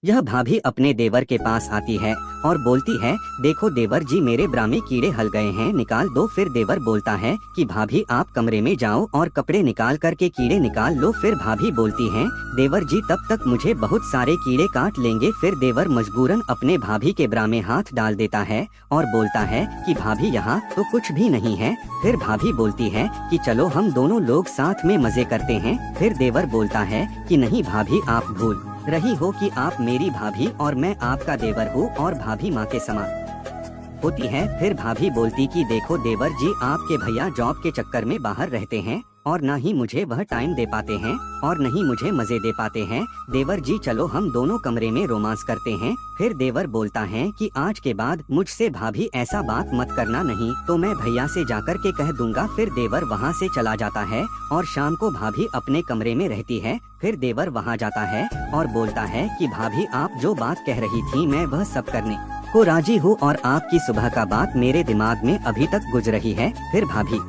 यह भाभी अपने देवर के पास आती है और बोलती है, देखो देवर जी मेरे ब्रा में कीड़े हल गए हैं, निकाल दो। फिर देवर बोलता है कि भाभी आप कमरे में जाओ और कपड़े निकाल करके कीड़े निकाल लो। फिर भाभी बोलती है, देवर जी तब तक मुझे बहुत सारे कीड़े काट लेंगे। फिर देवर मजबूरन अपने भाभी के ब्रा में हाथ डाल देता है और बोलता है कि भाभी यहाँ तो कुछ भी नहीं है। फिर भाभी बोलती है कि चलो हम दोनों लोग साथ में मजे करते हैं। फिर देवर बोलता है कि नहीं भाभी, आप भूल रही हो कि आप मेरी भाभी और मैं आपका देवर हूँ और भाभी माँ के समान होती है। फिर भाभी बोलती कि देखो देवर जी, आपके भैया जॉब के चक्कर में बाहर रहते हैं और ना ही मुझे वह टाइम दे पाते हैं और नहीं मुझे मजे दे पाते हैं। देवर जी चलो हम दोनों कमरे में रोमांस करते हैं। फिर देवर बोलता है कि आज के बाद मुझसे भाभी ऐसा बात मत करना, नहीं तो मैं भैया से जाकर के कह दूंगा। फिर देवर वहाँ से चला जाता है और शाम को भाभी अपने कमरे में रहती है। फिर देवर वहाँ जाता है और बोलता है कि भाभी आप जो बात कह रही थी मैं वह सब करने को राजी हूँ और आपकी सुबह का बात मेरे दिमाग में अभी तक गुजर रही है। फिर भाभी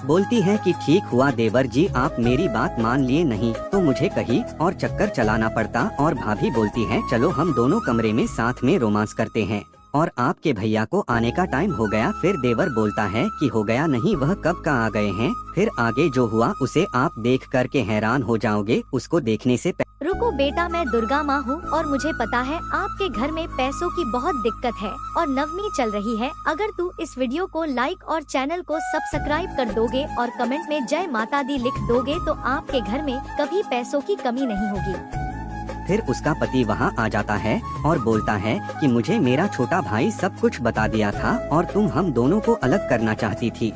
बोलती है कि ठीक हुआ देवर जी, आप मेरी बात मान लिए, नहीं तो मुझे कहीं और चक्कर चलाना पड़ता। और भाभी बोलती है चलो हम दोनों कमरे में साथ में रोमांस करते हैं और आपके भैया को आने का टाइम हो गया। फिर देवर बोलता है कि हो गया नहीं, वह कब का आ गए हैं। फिर आगे जो हुआ उसे आप देख करके हैरान हो जाओगे। उसको देखने से रुको बेटा, मैं दुर्गा माँ हूँ और मुझे पता है आपके घर में पैसों की बहुत दिक्कत है और नवमी चल रही है। अगर तू इस वीडियो को लाइक और चैनल को सब्सक्राइब कर दोगे और कमेंट में जय माता दी लिख दोगे तो आपके घर में कभी पैसों की कमी नहीं होगी। फिर उसका पति वहाँ आ जाता है और बोलता है कि मुझे मेरा छोटा भाई सब कुछ बता दिया था और तुम हम दोनों को अलग करना चाहती थी।